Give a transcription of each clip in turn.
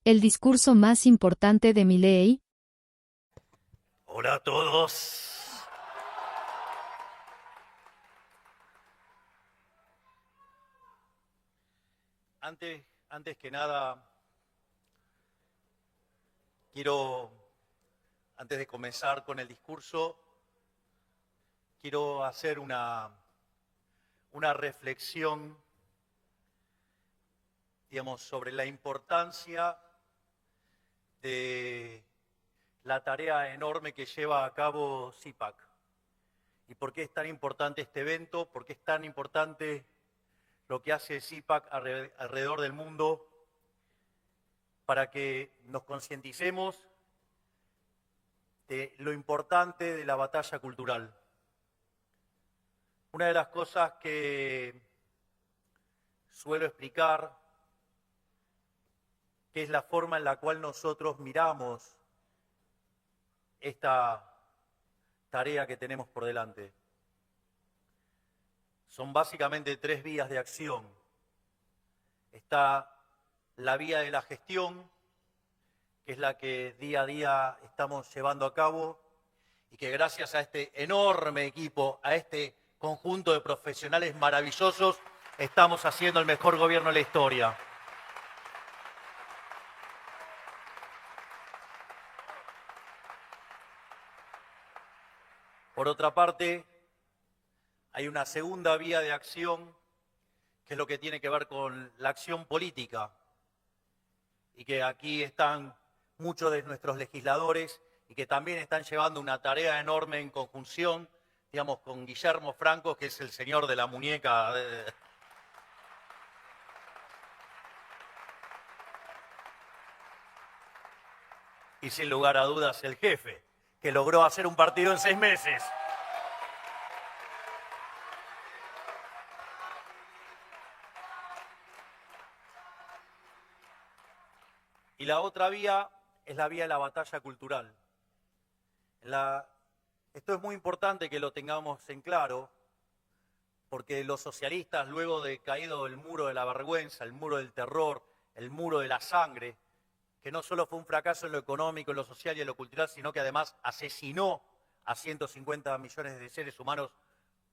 El discurso más importante de Milei. Hola a todos. Antes que nada, quiero, antes de comenzar con el discurso, quiero hacer una reflexión, sobre la importancia de la tarea enorme que lleva a cabo CIPAC. ¿Y por qué es tan importante este evento? ¿Por qué es tan importante lo que hace CIPAC alrededor del mundo para que nos concienticemos de lo importante de la batalla cultural? Una de las cosas que suelo explicar, que es la forma en la cual nosotros miramos esta tarea que tenemos por delante. Son básicamente 3 vías de acción. Está la vía de la gestión, que es la que día a día estamos llevando a cabo y que gracias a este enorme equipo, a este conjunto de profesionales maravillosos, estamos haciendo el mejor gobierno de la historia. Por otra parte, hay una segunda vía de acción, que es lo que tiene que ver con la acción política, y que aquí están muchos de nuestros legisladores y que también están llevando una tarea enorme en conjunción, con Guillermo Franco, que es el señor de la muñeca. Y sin lugar a dudas el jefe, que logró hacer un partido en 6 meses. Y la otra vía es la vía de la batalla cultural. Esto es muy importante que lo tengamos en claro, porque los socialistas, luego de caído el muro de la vergüenza, el muro del terror, el muro de la sangre, que no solo fue un fracaso en lo económico, en lo social y en lo cultural, sino que además asesinó a 150 millones de seres humanos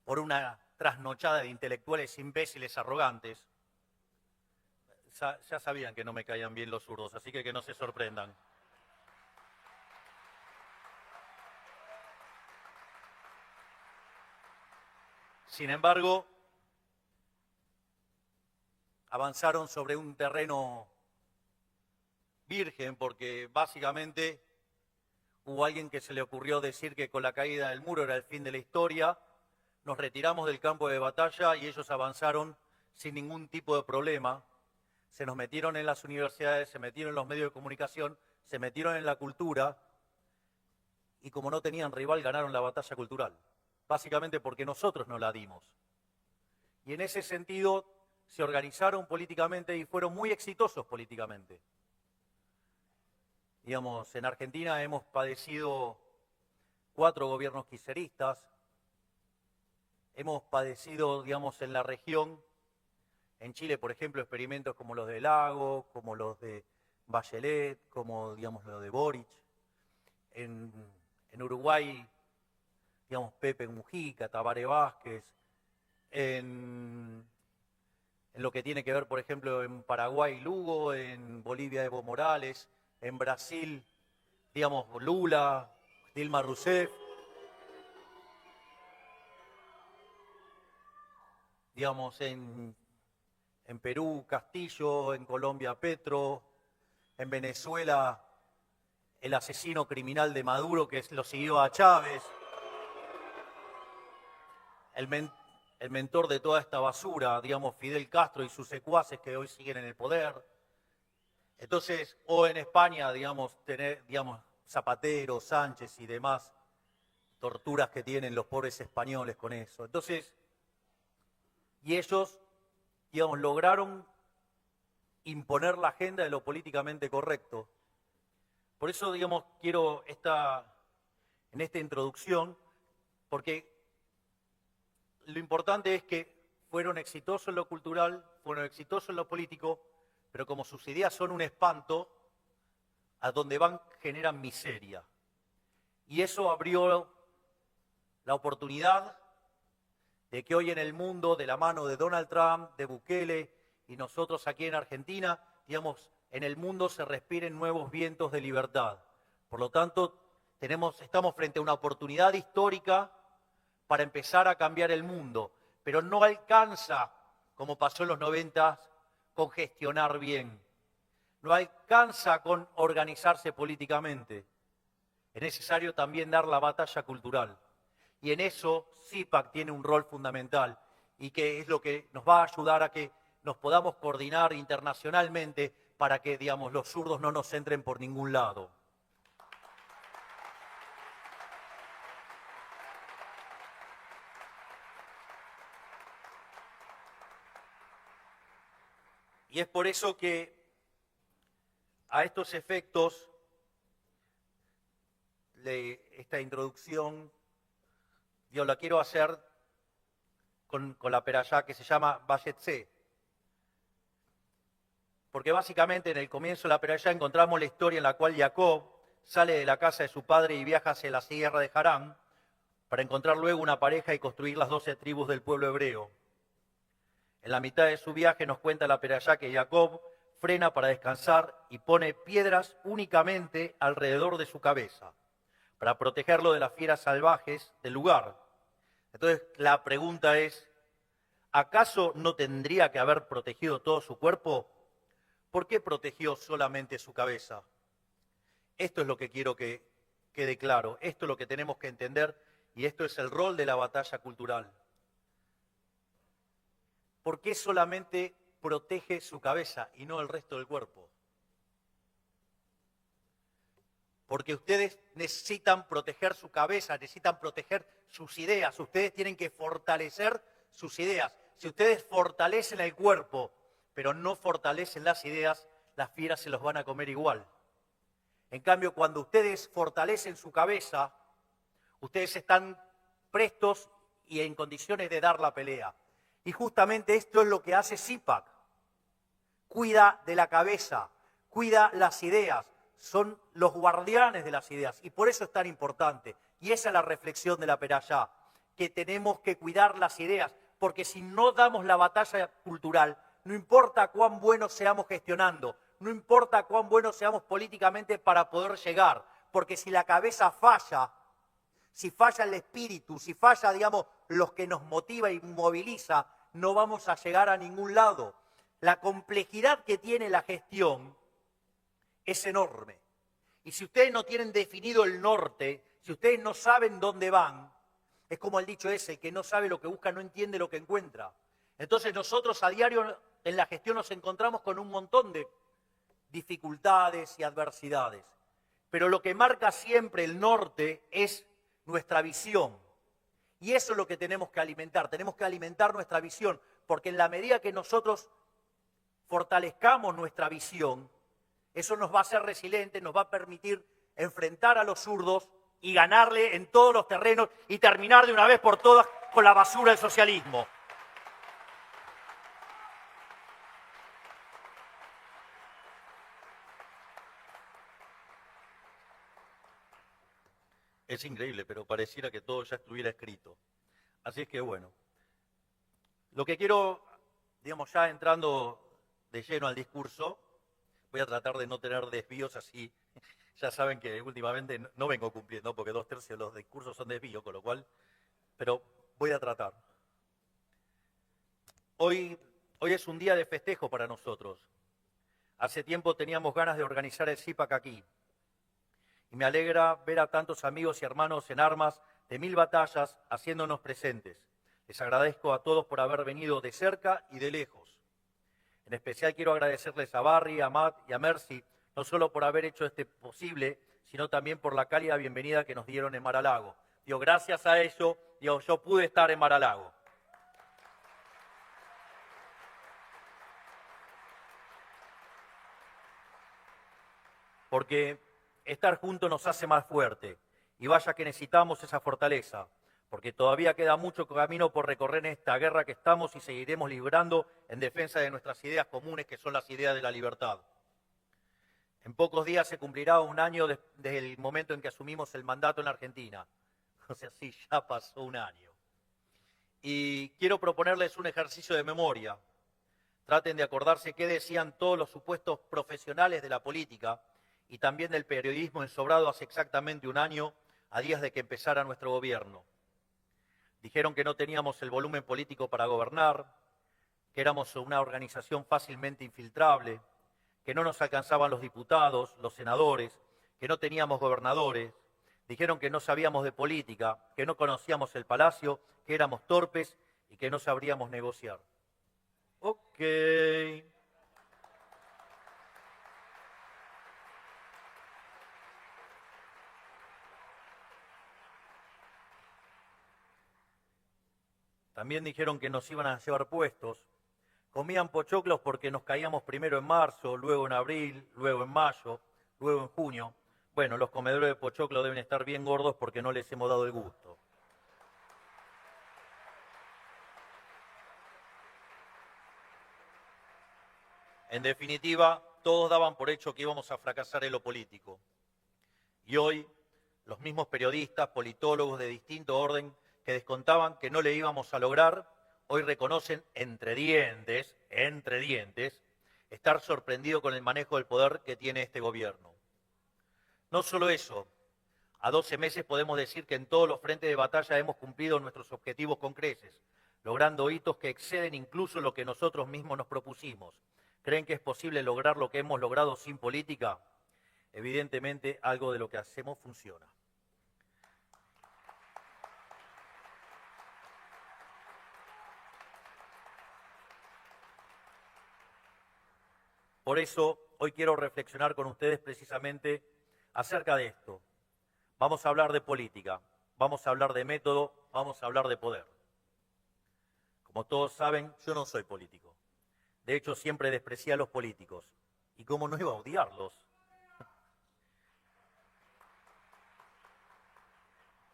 por una trasnochada de intelectuales imbéciles arrogantes. Ya sabían que no me caían bien los zurdos, así que no se sorprendan. Sin embargo, avanzaron sobre un terreno virgen, porque básicamente hubo alguien que se le ocurrió decir que con la caída del muro era el fin de la historia, nos retiramos del campo de batalla y ellos avanzaron sin ningún tipo de problema. Se nos metieron en las universidades, se metieron en los medios de comunicación, se metieron en la cultura y como no tenían rival ganaron la batalla cultural, básicamente porque nosotros no la dimos. Y en ese sentido se organizaron políticamente y fueron muy exitosos políticamente. En Argentina hemos padecido 4 gobiernos kirchneristas, hemos padecido, en la región, en Chile, por ejemplo, experimentos como los de Lago, como los de Bachelet, como, los de Boric. En Uruguay, Pepe Mujica, Tabaré Vázquez. En lo que tiene que ver, por ejemplo, en Paraguay, Lugo, en Bolivia, Evo Morales, en Brasil, Lula, Dilma Rousseff, en Perú, Castillo, en Colombia, Petro, en Venezuela, el asesino criminal de Maduro que lo siguió a Chávez, el mentor de toda esta basura, Fidel Castro y sus secuaces que hoy siguen en el poder. Entonces, o en España, tener, Zapatero, Sánchez y demás torturas que tienen los pobres españoles con eso. Entonces, y ellos, lograron imponer la agenda de lo políticamente correcto. Por eso, quiero en esta introducción, porque lo importante es que fueron exitosos en lo cultural, fueron exitosos en lo político, pero como sus ideas son un espanto, a donde van generan miseria. Y eso abrió la oportunidad de que hoy en el mundo, de la mano de Donald Trump, de Bukele y nosotros aquí en Argentina, digamos, en el mundo se respiren nuevos vientos de libertad. Por lo tanto, estamos frente a una oportunidad histórica para empezar a cambiar el mundo, pero no alcanza, como pasó en los 90, con gestionar bien. No alcanza con organizarse políticamente. Es necesario también dar la batalla cultural. Y en eso CIPAC tiene un rol fundamental y que es lo que nos va a ayudar a que nos podamos coordinar internacionalmente para que, digamos, los zurdos no nos entren por ningún lado. Y es por eso que a estos efectos, esta introducción, yo la quiero hacer con la perashá que se llama Vayetse. Porque básicamente en el comienzo de la perashá encontramos la historia en la cual Jacob sale de la casa de su padre y viaja hacia la sierra de Harán para encontrar luego una pareja y construir las 12 tribus del pueblo hebreo. En la mitad de su viaje nos cuenta la perashá que Jacob frena para descansar y pone piedras únicamente alrededor de su cabeza para protegerlo de las fieras salvajes del lugar. Entonces la pregunta es, ¿acaso no tendría que haber protegido todo su cuerpo? ¿Por qué protegió solamente su cabeza? Esto es lo que quiero que quede claro, esto es lo que tenemos que entender y esto es el rol de la batalla cultural. ¿Por qué solamente protege su cabeza y no el resto del cuerpo? Porque ustedes necesitan proteger su cabeza, necesitan proteger sus ideas. Ustedes tienen que fortalecer sus ideas. Si ustedes fortalecen el cuerpo, pero no fortalecen las ideas, las fieras se los van a comer igual. En cambio, cuando ustedes fortalecen su cabeza, ustedes están prestos y en condiciones de dar la pelea. Y justamente esto es lo que hace CIPAC. Cuida de la cabeza, cuida las ideas, son los guardianes de las ideas. Y por eso es tan importante. Y esa es la reflexión de la perashá, que tenemos que cuidar las ideas, porque si no damos la batalla cultural, no importa cuán buenos seamos gestionando, no importa cuán buenos seamos políticamente para poder llegar, porque si la cabeza falla, si falla el espíritu, si falla, digamos, los que nos motiva y moviliza, no vamos a llegar a ningún lado. La complejidad que tiene la gestión es enorme. Y si ustedes no tienen definido el norte, si ustedes no saben dónde van, es como el dicho ese, que no sabe lo que busca, no entiende lo que encuentra. Entonces nosotros a diario en la gestión nos encontramos con un montón de dificultades y adversidades. Pero lo que marca siempre el norte es nuestra visión. Y eso es lo que tenemos que alimentar nuestra visión, porque en la medida que nosotros fortalezcamos nuestra visión, eso nos va a hacer resilientes, nos va a permitir enfrentar a los zurdos y ganarle en todos los terrenos y terminar de una vez por todas con la basura del socialismo. Es increíble, pero pareciera que todo ya estuviera escrito. Así es que bueno, lo que quiero, digamos, ya entrando de lleno al discurso, voy a tratar de no tener desvíos así. Ya saben que últimamente no vengo cumpliendo, porque 2/3 de los discursos son desvíos, con lo cual, pero voy a tratar. Hoy es un día de festejo para nosotros. Hace tiempo teníamos ganas de organizar el CIPAC aquí. Y me alegra ver a tantos amigos y hermanos en armas de 1000 batallas haciéndonos presentes. Les agradezco a todos por haber venido de cerca y de lejos. En especial quiero agradecerles a Barry, a Matt y a Mercy, no solo por haber hecho este posible, sino también por la cálida bienvenida que nos dieron en Mar-a-Lago. Gracias a eso, yo pude estar en Mar-a-Lago. Porque estar juntos nos hace más fuerte. Y vaya que necesitamos esa fortaleza, porque todavía queda mucho camino por recorrer en esta guerra que estamos y seguiremos librando en defensa de nuestras ideas comunes, que son las ideas de la libertad. En pocos días se cumplirá un año desde el momento en que asumimos el mandato en la Argentina. O sea, sí, ya pasó un año. Y quiero proponerles un ejercicio de memoria. Traten de acordarse qué decían todos los supuestos profesionales de la política y también del periodismo ensobrado hace exactamente un año, a días de que empezara nuestro gobierno. Dijeron que no teníamos el volumen político para gobernar, que éramos una organización fácilmente infiltrable, que no nos alcanzaban los diputados, los senadores, que no teníamos gobernadores. Dijeron que no sabíamos de política, que no conocíamos el palacio, que éramos torpes y que no sabríamos negociar. Ok. También dijeron que nos iban a llevar puestos. Comían pochoclos porque nos caíamos primero en marzo, luego en abril, luego en mayo, luego en junio. Bueno, los comedores de pochoclo deben estar bien gordos porque no les hemos dado el gusto. En definitiva, todos daban por hecho que íbamos a fracasar en lo político. Y hoy, los mismos periodistas, politólogos de distinto orden que descontaban que no le íbamos a lograr, hoy reconocen entre dientes, estar sorprendido con el manejo del poder que tiene este gobierno. No solo eso, a 12 meses podemos decir que en todos los frentes de batalla hemos cumplido nuestros objetivos con creces, logrando hitos que exceden incluso lo que nosotros mismos nos propusimos. ¿Creen que es posible lograr lo que hemos logrado sin política? Evidentemente, algo de lo que hacemos funciona. Por eso, hoy quiero reflexionar con ustedes precisamente acerca de esto. Vamos a hablar de política, vamos a hablar de método, vamos a hablar de poder. Como todos saben, yo no soy político. De hecho, siempre desprecié a los políticos. ¿Y cómo no iba a odiarlos?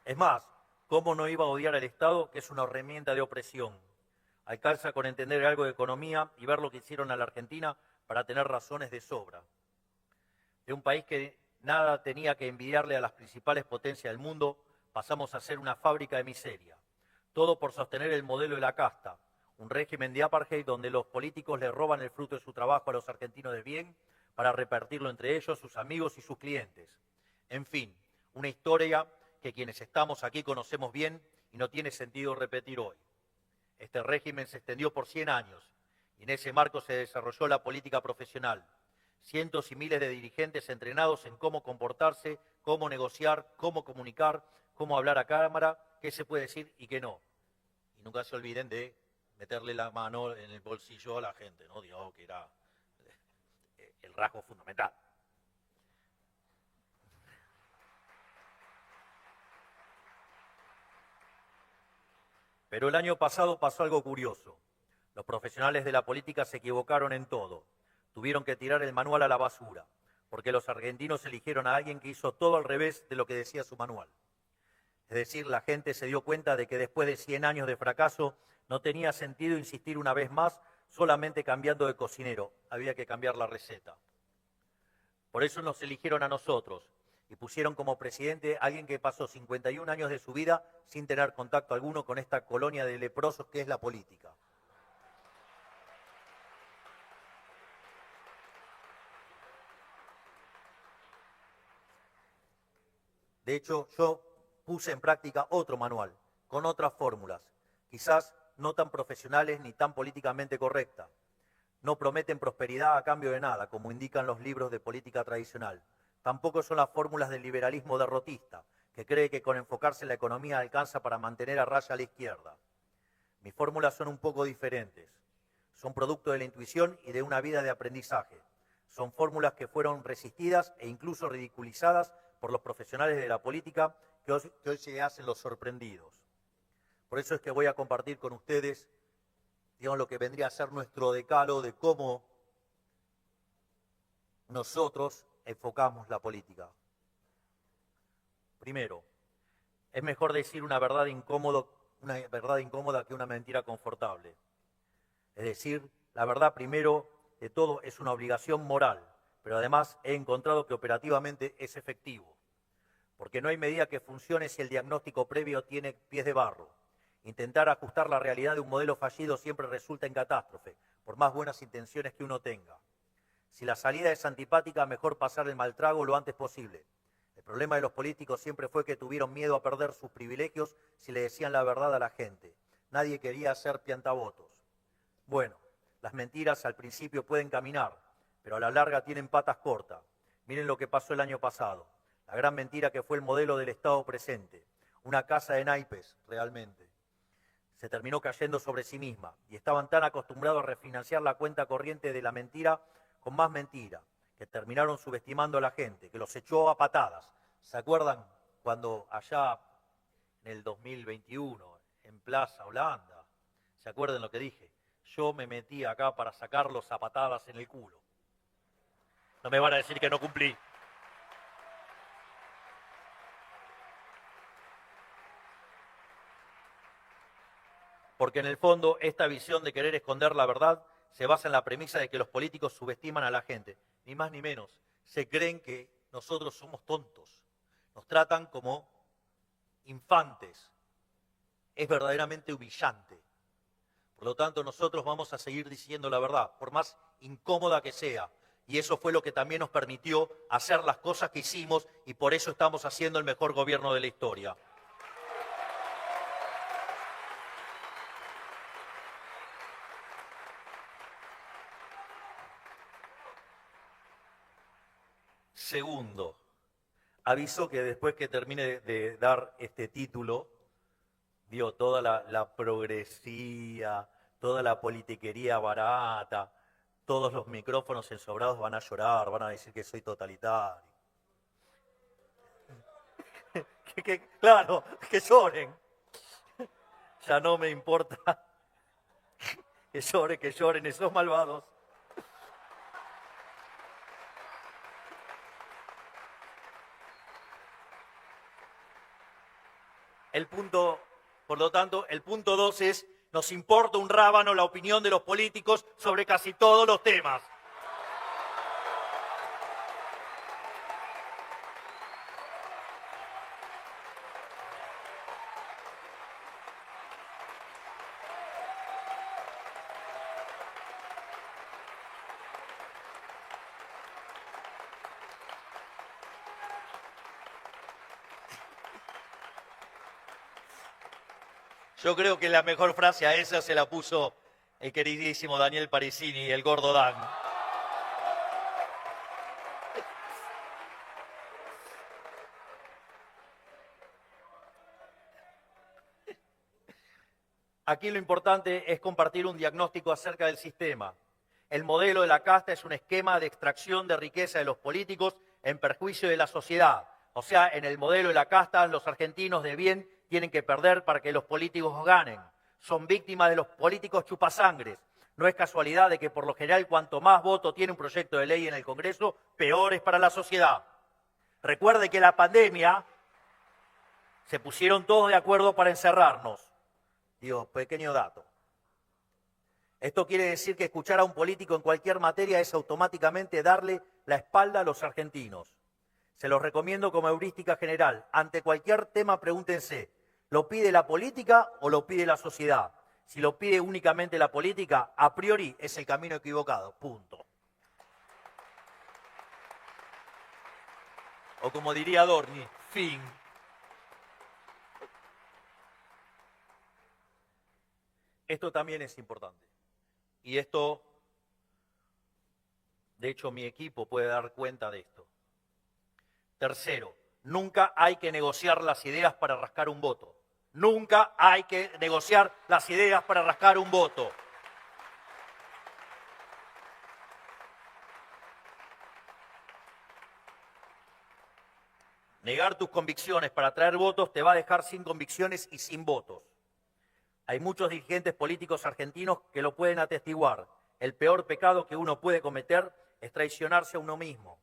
Es más, ¿cómo no iba a odiar al Estado, que es una herramienta de opresión? Alcanza con entender algo de economía y ver lo que hicieron a la Argentina para tener razones de sobra. De un país que nada tenía que envidiarle a las principales potencias del mundo, pasamos a ser una fábrica de miseria. Todo por sostener el modelo de la casta, un régimen de apartheid donde los políticos le roban el fruto de su trabajo a los argentinos de bien para repartirlo entre ellos, sus amigos y sus clientes. En fin, una historia que quienes estamos aquí conocemos bien y no tiene sentido repetir hoy. Este régimen se extendió por 100 años y en ese marco se desarrolló la política profesional. Cientos y miles de dirigentes entrenados en cómo comportarse, cómo negociar, cómo comunicar, cómo hablar a cámara, qué se puede decir y qué no. Y nunca se olviden de meterle la mano en el bolsillo a la gente, ¿no? Digamos que era el rasgo fundamental. Pero el año pasado pasó algo curioso. Los profesionales de la política se equivocaron en todo. Tuvieron que tirar el manual a la basura, porque los argentinos eligieron a alguien que hizo todo al revés de lo que decía su manual. Es decir, la gente se dio cuenta de que después de 100 años de fracaso no tenía sentido insistir una vez más solamente cambiando de cocinero. Había que cambiar la receta. Por eso nos eligieron a nosotros y pusieron como presidente a alguien que pasó 51 años de su vida sin tener contacto alguno con esta colonia de leprosos que es la política. De hecho, yo puse en práctica otro manual, con otras fórmulas, quizás no tan profesionales ni tan políticamente correctas. No prometen prosperidad a cambio de nada, como indican los libros de política tradicional. Tampoco son las fórmulas del liberalismo derrotista, que cree que con enfocarse en la economía alcanza para mantener a raya a la izquierda. Mis fórmulas son un poco diferentes. Son producto de la intuición y de una vida de aprendizaje. Son fórmulas que fueron resistidas e incluso ridiculizadas por los profesionales de la política que hoy se hacen los sorprendidos. Por eso es que voy a compartir con ustedes, digamos, lo que vendría a ser nuestro decálogo de cómo nosotros enfocamos la política. Primero, es mejor decir una verdad incómoda que una mentira confortable. Es decir, la verdad primero de todo es una obligación moral, pero además he encontrado que operativamente es efectivo, porque no hay medida que funcione si el diagnóstico previo tiene pies de barro. Intentar ajustar la realidad de un modelo fallido siempre resulta en catástrofe, por más buenas intenciones que uno tenga. Si la salida es antipática, mejor pasar el mal trago lo antes posible. El problema de los políticos siempre fue que tuvieron miedo a perder sus privilegios si le decían la verdad a la gente. Nadie quería ser piantavotos. Bueno, las mentiras al principio pueden caminar, pero a la larga tienen patas cortas. Miren lo que pasó el año pasado. La gran mentira que fue el modelo del Estado presente. Una casa de naipes, realmente. Se terminó cayendo sobre sí misma y estaban tan acostumbrados a refinanciar la cuenta corriente de la mentira con más mentira, que terminaron subestimando a la gente, que los echó a patadas. ¿Se acuerdan cuando allá en el 2021, en Plaza Holanda, se acuerdan lo que dije? Yo me metí acá para sacarlos a patadas en el culo. No me van a decir que no cumplí. Porque en el fondo esta visión de querer esconder la verdad se basa en la premisa de que los políticos subestiman a la gente, ni más ni menos. Se creen que nosotros somos tontos, nos tratan como infantes. Es verdaderamente humillante. Por lo tanto, nosotros vamos a seguir diciendo la verdad, por más incómoda que sea. Y eso fue lo que también nos permitió hacer las cosas que hicimos y por eso estamos haciendo el mejor gobierno de la historia. Segundo, aviso que después que termine de dar este título, toda la progresía, toda la politiquería barata, todos los micrófonos ensobrados van a llorar, van a decir que soy totalitario. Claro, que lloren. Ya no me importa. Que lloren esos malvados. Por lo tanto, el punto 2 es, nos importa un rábano la opinión de los políticos sobre casi todos los temas. Yo creo que la mejor frase a esa se la puso el queridísimo Daniel Parisini, el gordo Dan. Aquí lo importante es compartir un diagnóstico acerca del sistema. El modelo de la casta es un esquema de extracción de riqueza de los políticos en perjuicio de la sociedad. O sea, en el modelo de la casta, los argentinos de bien tienen que perder para que los políticos ganen. Son víctimas de los políticos chupasangres. No es casualidad de que por lo general cuanto más voto tiene un proyecto de ley en el Congreso, peor es para la sociedad. Recuerde que la pandemia se pusieron todos de acuerdo para encerrarnos. Digo, pequeño dato. Esto quiere decir que escuchar a un político en cualquier materia es automáticamente darle la espalda a los argentinos. Se los recomiendo como heurística general. Ante cualquier tema pregúntense, ¿lo pide la política o lo pide la sociedad? Si lo pide únicamente la política, a priori es el camino equivocado. Punto. O como diría Adorni, fin. Esto también es importante. Y esto, de hecho, mi equipo puede dar cuenta de esto. Tercero, nunca hay que negociar las ideas para rascar un voto. Nunca hay que negociar las ideas para rascar un voto. Negar tus convicciones para traer votos te va a dejar sin convicciones y sin votos. Hay muchos dirigentes políticos argentinos que lo pueden atestiguar. El peor pecado que uno puede cometer es traicionarse a uno mismo.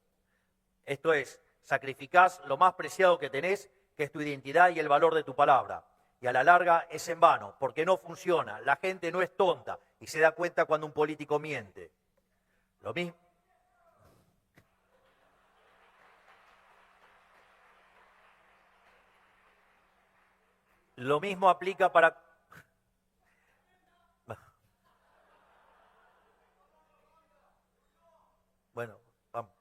Esto es, sacrificás lo más preciado que tenés, que es tu identidad y el valor de tu palabra. Y a la larga es en vano, porque no funciona. La gente no es tonta y se da cuenta cuando un político miente. Lo mismo. Lo mismo aplica para... Bueno, vamos.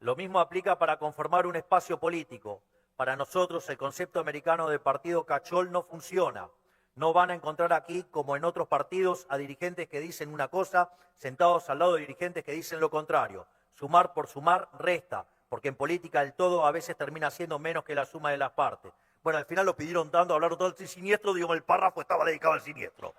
Lo mismo aplica para conformar un espacio político. Para nosotros el concepto americano de partido cachol no funciona. No van a encontrar aquí, como en otros partidos, a dirigentes que dicen una cosa, sentados al lado de dirigentes que dicen lo contrario. Sumar por sumar resta, porque en política el todo a veces termina siendo menos que la suma de las partes. Bueno, al final lo pidieron tanto, hablaron todo el siniestro, digo, el párrafo estaba dedicado al siniestro.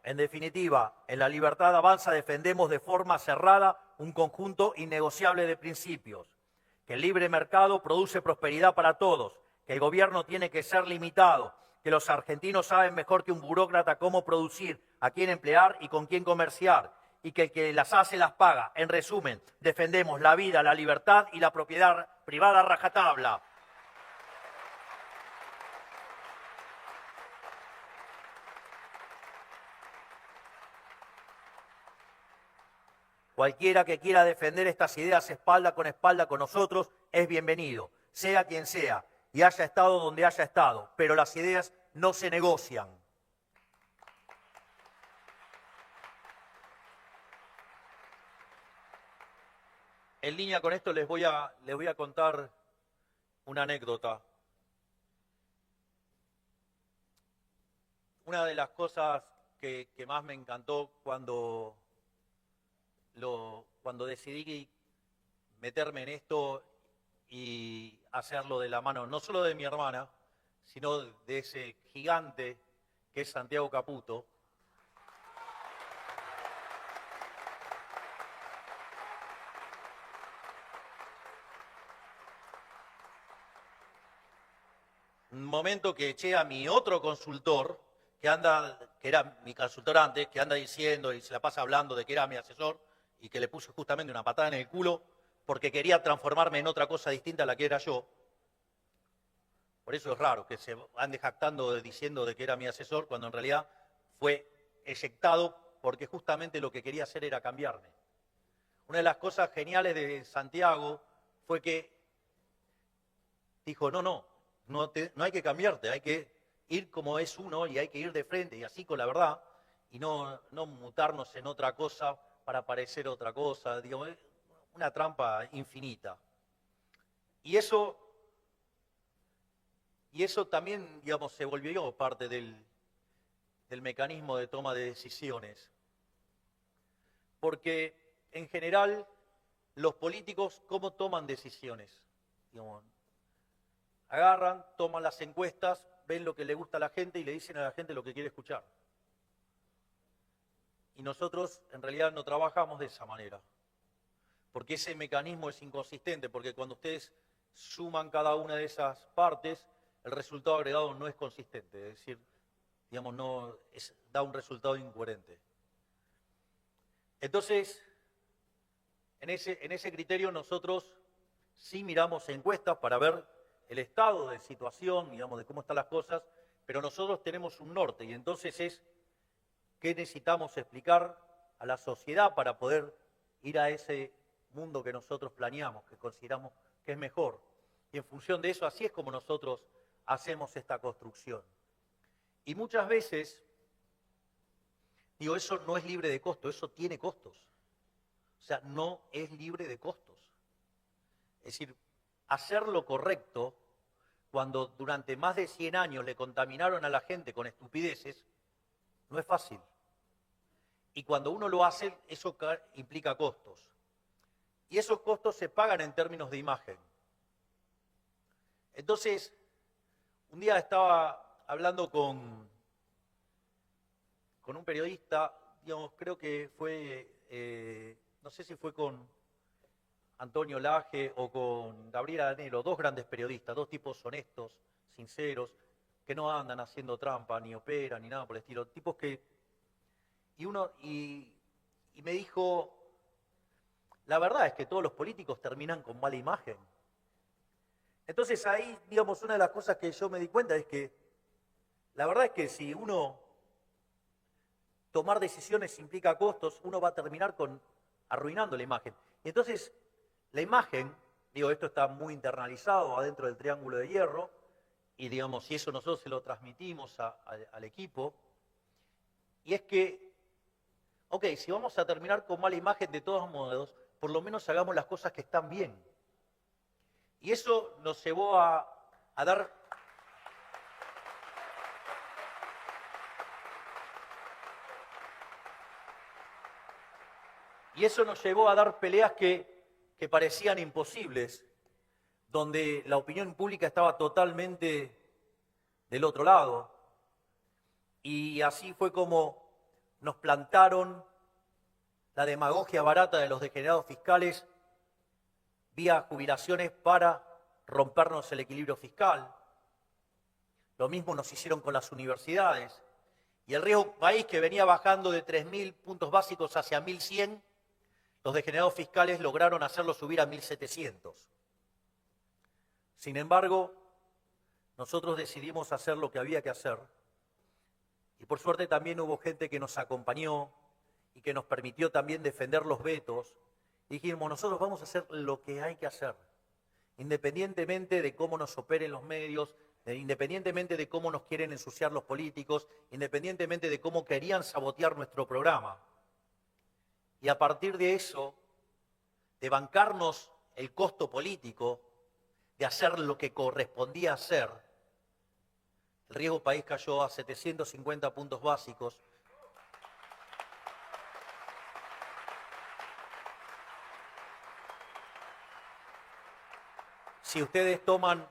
En definitiva, en la libertad avanza defendemos de forma cerrada un conjunto innegociable de principios, que el libre mercado produce prosperidad para todos, que el gobierno tiene que ser limitado, que los argentinos saben mejor que un burócrata cómo producir, a quién emplear y con quién comerciar, y que el que las hace las paga. En resumen, defendemos la vida, la libertad y la propiedad privada a rajatabla. Cualquiera que quiera defender estas ideas espalda con nosotros es bienvenido, sea quien sea, y haya estado donde haya estado, pero las ideas no se negocian. En línea con esto les voy a contar una anécdota. Una de las cosas que más me encantó cuando decidí meterme en esto y hacerlo de la mano, no solo de mi hermana, sino de ese gigante que es Santiago Caputo. Un momento que eché a mi otro consultor, que era mi consultor antes, que anda diciendo y se la pasa hablando de que era mi asesor, y que le puse justamente una patada en el culo porque quería transformarme en otra cosa distinta a la que era yo. Por eso es raro que se ande jactando diciendo de que era mi asesor, cuando en realidad fue eyectado porque justamente lo que quería hacer era cambiarme. Una de las cosas geniales de Santiago fue que dijo, no hay que cambiarte, hay que ir como es uno y hay que ir de frente y así con la verdad y no mutarnos en otra cosa para parecer otra cosa, digamos, una trampa infinita. Y eso también, digamos, se volvió parte del mecanismo de toma de decisiones. Porque, en general, los políticos, ¿cómo toman decisiones? Digamos, agarran, toman las encuestas, ven lo que le gusta a la gente y le dicen a la gente lo que quiere escuchar. Y nosotros en realidad no trabajamos de esa manera, porque ese mecanismo es inconsistente, porque cuando ustedes suman cada una de esas partes, el resultado agregado no es consistente, es decir, digamos, da un resultado incoherente. Entonces, en ese criterio nosotros sí miramos encuestas para ver el estado de situación, digamos, de cómo están las cosas, pero nosotros tenemos un norte y entonces es qué necesitamos explicar a la sociedad para poder ir a ese mundo que nosotros planeamos, que consideramos que es mejor. Y en función de eso, así es como nosotros hacemos esta construcción. Y muchas veces, digo, eso no es libre de costo, eso tiene costos. O sea, no es libre de costos. Es decir, hacer lo correcto, cuando durante más de 100 años le contaminaron a la gente con estupideces, no es fácil. Y cuando uno lo hace, eso implica costos. Y esos costos se pagan en términos de imagen. Entonces, un día estaba hablando con un periodista, digamos, creo que fue, no sé si fue con Antonio Laje o con Gabriela Danelo, dos grandes periodistas, dos tipos honestos, sinceros, que no andan haciendo trampa, ni operan, ni nada por el estilo. Tipos que... Y me dijo, la verdad es que todos los políticos terminan con mala imagen. Entonces ahí, digamos, una de las cosas que yo me di cuenta es que la verdad es que si uno tomar decisiones implica costos, uno va a terminar arruinando la imagen. Y entonces, la imagen, digo, esto está muy internalizado adentro del triángulo de hierro, y digamos, si eso nosotros se lo transmitimos al equipo, y es que, ok, si vamos a terminar con mala imagen de todos modos, por lo menos hagamos las cosas que están bien. Y eso nos llevó a dar... Y eso nos llevó a dar peleas que parecían imposibles, donde la opinión pública estaba totalmente del otro lado. Y así fue como nos plantaron la demagogia barata de los degenerados fiscales vía jubilaciones para rompernos el equilibrio fiscal. Lo mismo nos hicieron con las universidades. Y el riesgo país que venía bajando de 3.000 puntos básicos hacia 1.100, los degenerados fiscales lograron hacerlo subir a 1.700. Sin embargo, nosotros decidimos hacer lo que había que hacer. Y por suerte también hubo gente que nos acompañó y que nos permitió también defender los vetos. Y dijimos, nosotros vamos a hacer lo que hay que hacer, independientemente de cómo nos operen los medios, independientemente de cómo nos quieren ensuciar los políticos, independientemente de cómo querían sabotear nuestro programa. Y a partir de eso, de bancarnos el costo político, de hacer lo que correspondía hacer, el riesgo país cayó a 750 puntos básicos. Si ustedes toman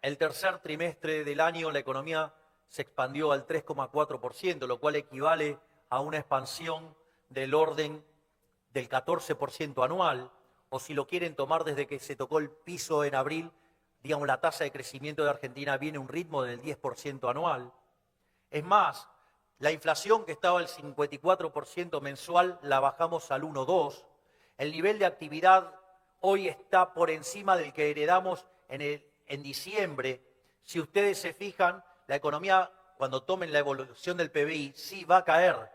el tercer trimestre del año, la economía se expandió al 3,4%, lo cual equivale a una expansión del orden del 14% anual, o si lo quieren tomar desde que se tocó el piso en abril, digamos, la tasa de crecimiento de Argentina viene a un ritmo del 10% anual. Es más, la inflación que estaba al 54% mensual la bajamos al 1,2%. El nivel de actividad hoy está por encima del que heredamos en diciembre. Si ustedes se fijan, la economía, cuando tomen la evolución del PBI, sí va a caer,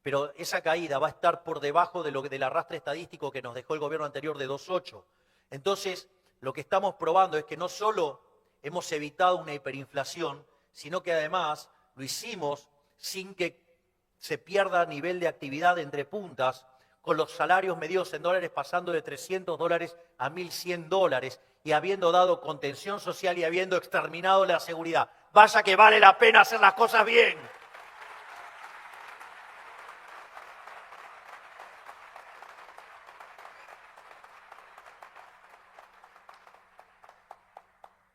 pero esa caída va a estar por debajo del arrastre estadístico que nos dejó el gobierno anterior de 2,8. Entonces, lo que estamos probando es que no solo hemos evitado una hiperinflación, sino que además lo hicimos sin que se pierda nivel de actividad entre puntas, con los salarios medidos en dólares pasando de $300 a $1.100 y habiendo dado contención social y habiendo exterminado la seguridad. Vaya que vale la pena hacer las cosas bien.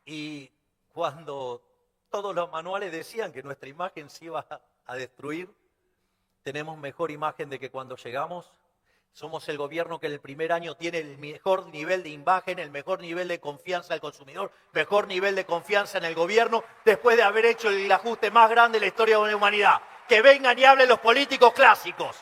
Y cuando todos los manuales decían que nuestra imagen se iba a destruir, tenemos mejor imagen de que cuando llegamos. Somos el gobierno que en el primer año tiene el mejor nivel de imagen, el mejor nivel de confianza del consumidor, mejor nivel de confianza en el gobierno, después de haber hecho el ajuste más grande de la historia de la humanidad. Que vengan y hablen los políticos clásicos.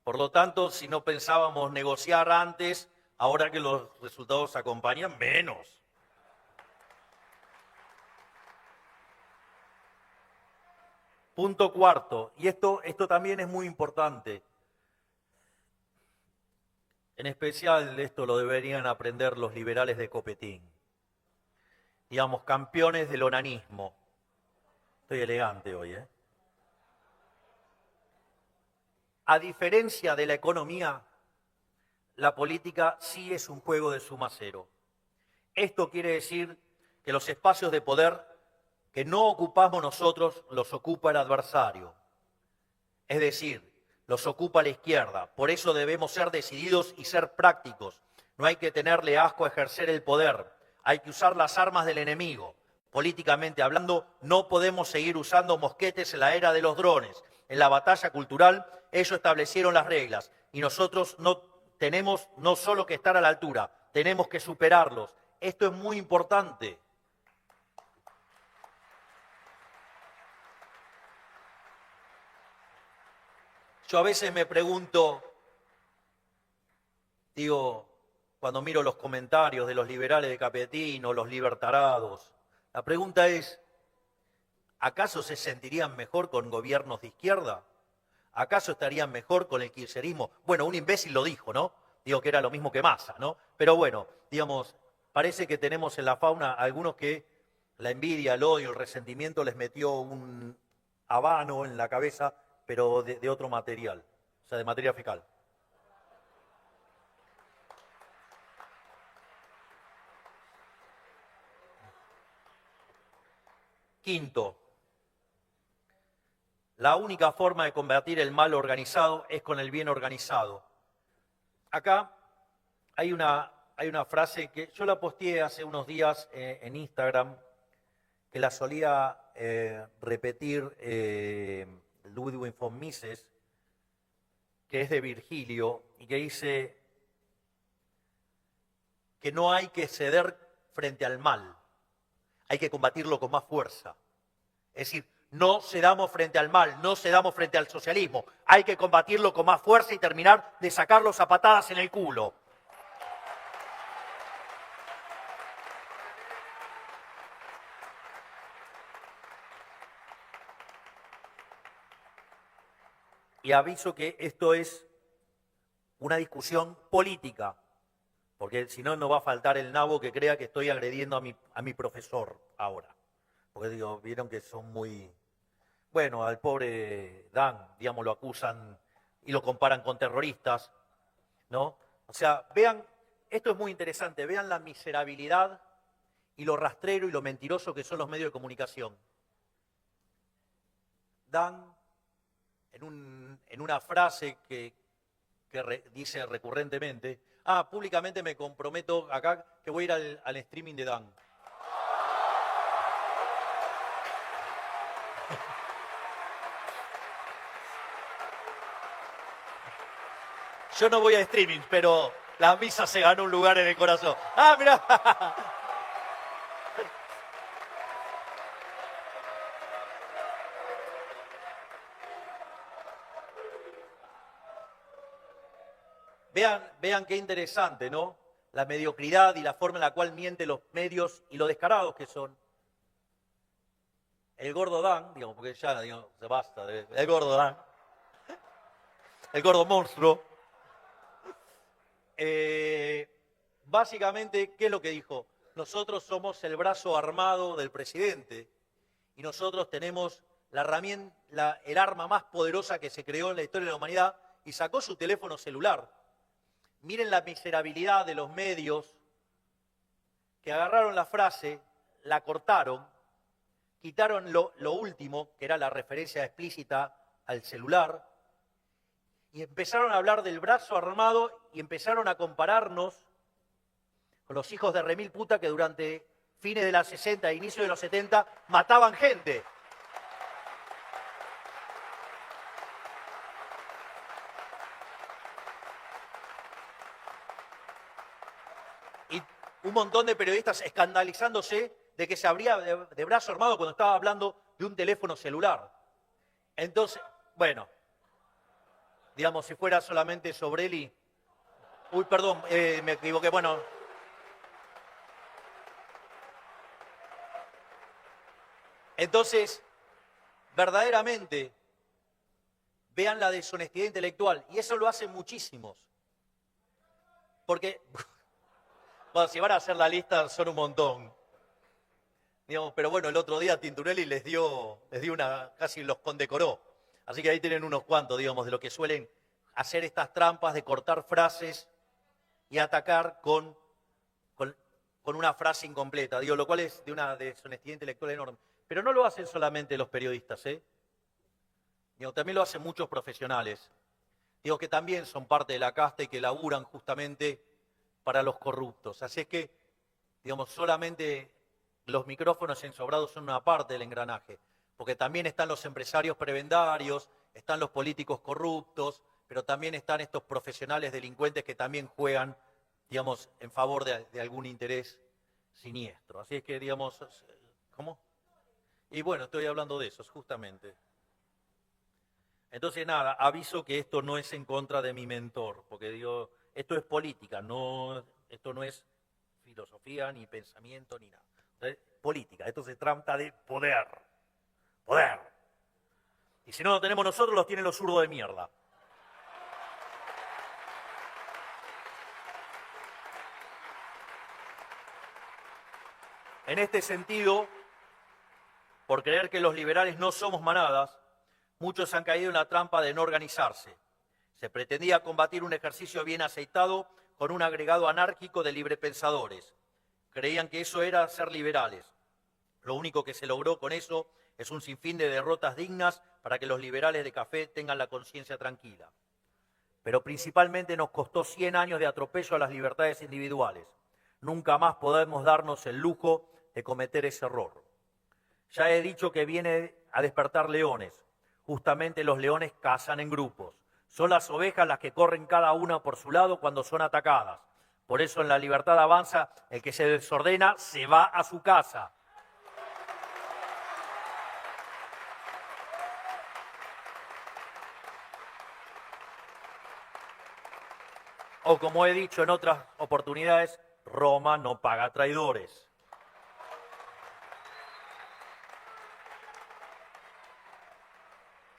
Por lo tanto, si no pensábamos negociar antes, ahora que los resultados acompañan, menos. Punto cuarto, y esto también es muy importante. En especial esto lo deberían aprender los liberales de Copetín. Digamos, campeones del onanismo. Estoy elegante hoy, ¿eh? A diferencia de la economía, la política sí es un juego de suma cero. Esto quiere decir que los espacios de poder que no ocupamos nosotros los ocupa el adversario. Es decir, los ocupa la izquierda. Por eso debemos ser decididos y ser prácticos. No hay que tenerle asco a ejercer el poder. Hay que usar las armas del enemigo. Políticamente hablando, no podemos seguir usando mosquetes en la era de los drones. En la batalla cultural, ellos establecieron las reglas. Y nosotros tenemos no solo que estar a la altura, tenemos que superarlos. Esto es muy importante. Yo a veces me pregunto, digo, cuando miro los comentarios de los liberales de Capetinho, los libertarados. La pregunta es, ¿acaso se sentirían mejor con gobiernos de izquierda? ¿Acaso estarían mejor con el kirchnerismo? Bueno, un imbécil lo dijo, ¿no? Digo que era lo mismo que Massa, ¿no? Pero bueno, digamos, parece que tenemos en la fauna algunos que la envidia, el odio, el resentimiento les metió un habano en la cabeza, pero de otro material, o sea, de materia fecal. Quinto, la única forma de combatir el mal organizado es con el bien organizado. Acá hay una frase que yo la posteé hace unos días en Instagram, que la solía repetir Ludwig von Mises, que es de Virgilio, y que dice que no hay que ceder frente al mal, hay que combatirlo con más fuerza. Es decir, no cedamos frente al mal, no cedamos frente al socialismo, hay que combatirlo con más fuerza y terminar de sacarlos a patadas en el culo. Y aviso que esto es una discusión política, porque si no, no va a faltar el nabo que crea que estoy agrediendo a mi profesor ahora. Porque digo, vieron que son muy... Bueno, al pobre Dan, digamos, lo acusan y lo comparan con terroristas, ¿no? O sea, vean, esto es muy interesante, vean la miserabilidad y lo rastrero y lo mentiroso que son los medios de comunicación. Dan, en una frase que dice recurrentemente, públicamente me comprometo acá que voy a ir al streaming de Dan. Yo no voy a streaming, pero la misa se ganó un lugar en el corazón. Mirá. Vean qué interesante, ¿no? La mediocridad y la forma en la cual mienten los medios y lo descarados que son. El gordo Dan, digamos, porque ya, digamos, se basta, el gordo Dan, el gordo monstruo. Básicamente, ¿qué es lo que dijo? Nosotros somos el brazo armado del presidente y nosotros tenemos la herramienta, el arma más poderosa que se creó en la historia de la humanidad, y sacó su teléfono celular. Miren la miserabilidad de los medios que agarraron la frase, la cortaron, quitaron lo último, que era la referencia explícita al celular, y empezaron a hablar del brazo armado y empezaron a compararnos con los hijos de remil puta que durante fines de los 60 e inicio de los 70 mataban gente. Y un montón de periodistas escandalizándose de que se abría de brazo armado cuando estaba hablando de un teléfono celular. Entonces, bueno, digamos, si fuera solamente Sobrelli... Uy, perdón, me equivoqué, bueno... Entonces, verdaderamente, vean la deshonestidad intelectual, y eso lo hacen muchísimos. Porque, bueno, si van a hacer la lista, son un montón. Digamos, pero bueno, el otro día Tintunelli les dio una, casi los condecoró. Así que ahí tienen unos cuantos, digamos, de lo que suelen hacer estas trampas de cortar frases y atacar con una frase incompleta, digo, lo cual es de una deshonestidad intelectual enorme. Pero no lo hacen solamente los periodistas, Digo, también lo hacen muchos profesionales. Digo, que también son parte de la casta y que laburan justamente para los corruptos. Así es que, digamos, solamente los micrófonos ensobrados son una parte del engranaje, porque también están los empresarios prebendarios, están los políticos corruptos, pero también están estos profesionales delincuentes que también juegan, digamos, en favor de algún interés siniestro. Así es que, digamos, ¿cómo? Y bueno, estoy hablando de eso, justamente. Entonces, nada, aviso que esto no es en contra de mi mentor, porque digo, esto es política, no Esto no es filosofía, ni pensamiento, ni nada. Entonces, política, esto se trata de poder. Poder. Y si no lo tenemos nosotros, los tienen los zurdos de mierda. En este sentido, por creer que los liberales no somos manadas, muchos han caído en la trampa de no organizarse. Se pretendía combatir un ejercicio bien aceitado con un agregado anárquico de librepensadores. Creían que eso era ser liberales. Lo único que se logró con eso es un sinfín de derrotas dignas para que los liberales de café tengan la conciencia tranquila. Pero principalmente nos costó 100 años de atropello a las libertades individuales. Nunca más podemos darnos el lujo de cometer ese error. Ya he dicho que viene a despertar leones. Justamente los leones cazan en grupos. Son las ovejas las que corren cada una por su lado cuando son atacadas. Por eso en la libertad avanza, el que se desordena se va a su casa. O como he dicho en otras oportunidades, Roma no paga traidores.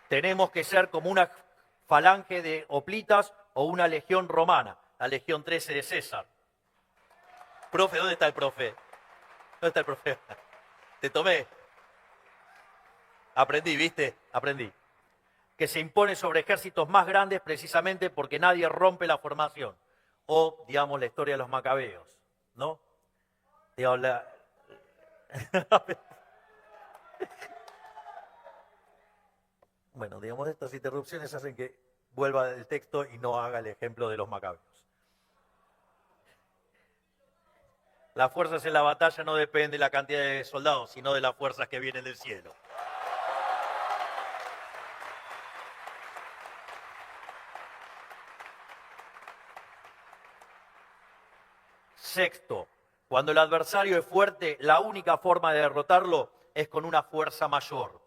Tenemos que ser como una falange de hoplitas o una legión romana, la legión 13 de César. Profe, ¿dónde está el profe? ¿Dónde está el profe? Te tomé. Aprendí, ¿viste? Aprendí. Que se impone sobre ejércitos más grandes precisamente porque nadie rompe la formación. O, digamos, la historia de los macabeos, ¿no? Digamos, Bueno, digamos, estas interrupciones hacen que vuelva el texto y no haga el ejemplo de los macabeos. Las fuerzas en la batalla no dependen de la cantidad de soldados, sino de las fuerzas que vienen del cielo. Sexto, cuando el adversario es fuerte, la única forma de derrotarlo es con una fuerza mayor.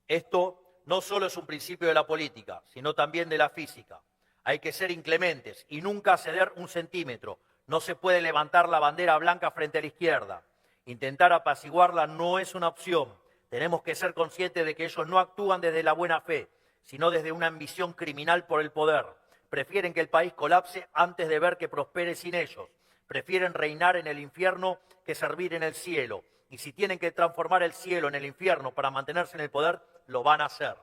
Esto no solo es un principio de la política, sino también de la física. Hay que ser inclementes y nunca ceder un centímetro. No se puede levantar la bandera blanca frente a la izquierda. Intentar apaciguarla no es una opción. Tenemos que ser conscientes de que ellos no actúan desde la buena fe, sino desde una ambición criminal por el poder. Prefieren que el país colapse antes de ver que prospere sin ellos. Prefieren reinar en el infierno que servir en el cielo. Y si tienen que transformar el cielo en el infierno para mantenerse en el poder, lo van a hacer.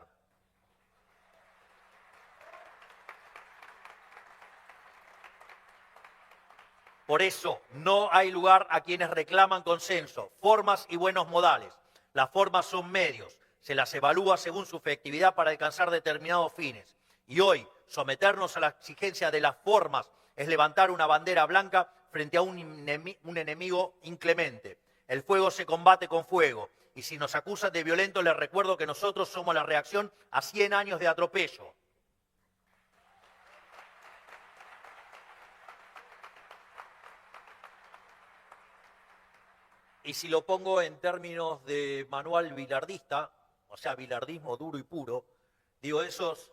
Por eso no hay lugar a quienes reclaman consenso, formas y buenos modales. Las formas son medios, se las evalúa según su efectividad para alcanzar determinados fines. Y hoy, someternos a la exigencia de las formas es levantar una bandera blanca frente a un enemigo inclemente. El fuego se combate con fuego. Y si nos acusan de violentos, les recuerdo que nosotros somos la reacción a 100 años de atropello. Y si lo pongo en términos de manual bilardista, o sea, bilardismo duro y puro, digo, esos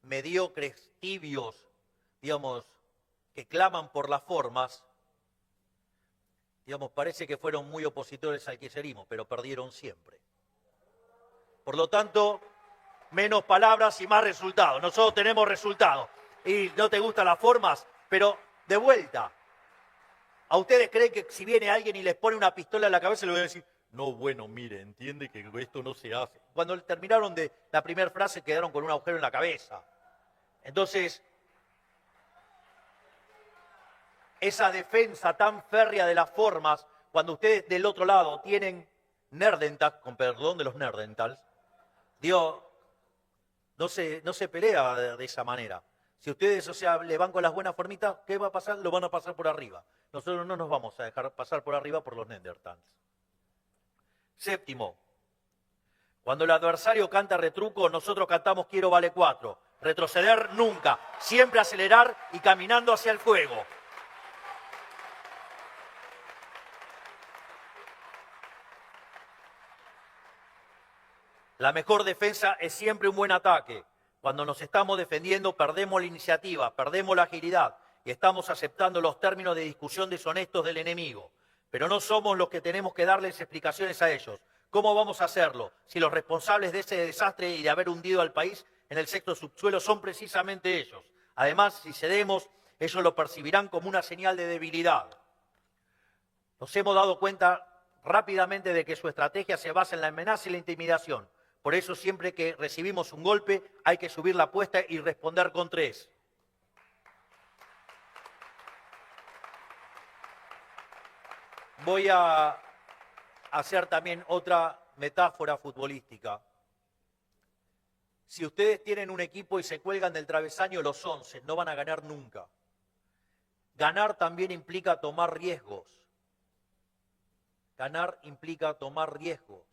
mediocres, tibios, digamos, que claman por las formas, digamos, parece que fueron muy opositores al kirchnerismo, pero perdieron siempre. Por lo tanto, menos palabras y más resultados. Nosotros tenemos resultados. Y no te gustan las formas, pero de vuelta. ¿A ustedes creen que si viene alguien y les pone una pistola en la cabeza, le voy a decir, no, bueno, mire, entiende que esto no se hace? Cuando terminaron de la primera frase, quedaron con un agujero en la cabeza. Entonces, esa defensa tan férrea de las formas, cuando ustedes del otro lado tienen nerdentals, con perdón de los nerdentals, digo, no se pelea de esa manera. Si ustedes, o sea, le van con las buenas formitas, ¿qué va a pasar? Lo van a pasar por arriba. Nosotros no nos vamos a dejar pasar por arriba por los neandertals. Séptimo, cuando el adversario canta retruco, nosotros cantamos quiero vale 4. Retroceder nunca, siempre acelerar y caminando hacia el fuego. La mejor defensa es siempre un buen ataque. Cuando nos estamos defendiendo perdemos la iniciativa, perdemos la agilidad y estamos aceptando los términos de discusión deshonestos del enemigo. Pero no somos los que tenemos que darles explicaciones a ellos. ¿Cómo vamos a hacerlo si los responsables de ese desastre y de haber hundido al país en el sexto subsuelo son precisamente ellos? Además, si cedemos, ellos lo percibirán como una señal de debilidad. Nos hemos dado cuenta rápidamente de que su estrategia se basa en la amenaza y la intimidación. Por eso siempre que recibimos un golpe hay que subir la apuesta y responder con 3. Voy a hacer también otra metáfora futbolística. Si ustedes tienen un equipo y se cuelgan del travesaño los 11, no van a ganar nunca. Ganar también implica tomar riesgos. Ganar implica tomar riesgos.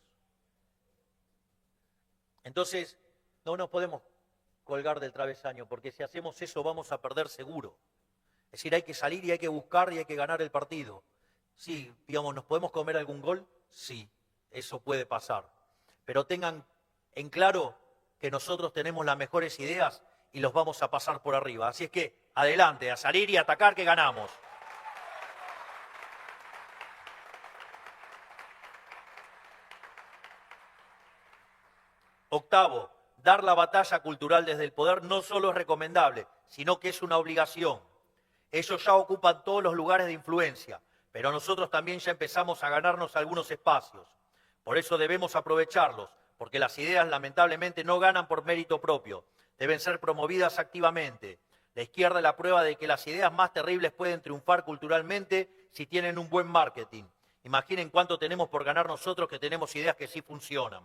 Entonces, no nos podemos colgar del travesaño, porque si hacemos eso vamos a perder seguro. Es decir, hay que salir y hay que buscar y hay que ganar el partido. Sí, digamos, ¿nos podemos comer algún gol? Sí, eso puede pasar. Pero tengan en claro que nosotros tenemos las mejores ideas y los vamos a pasar por arriba. Así es que, adelante, a salir y a atacar que ganamos. Octavo, dar la batalla cultural desde el poder no solo es recomendable, sino que es una obligación. Ellos ya ocupan todos los lugares de influencia, pero nosotros también ya empezamos a ganarnos algunos espacios. Por eso debemos aprovecharlos, porque las ideas lamentablemente no ganan por mérito propio, deben ser promovidas activamente. La izquierda es la prueba de que las ideas más terribles pueden triunfar culturalmente si tienen un buen marketing. Imaginen cuánto tenemos por ganar nosotros que tenemos ideas que sí funcionan.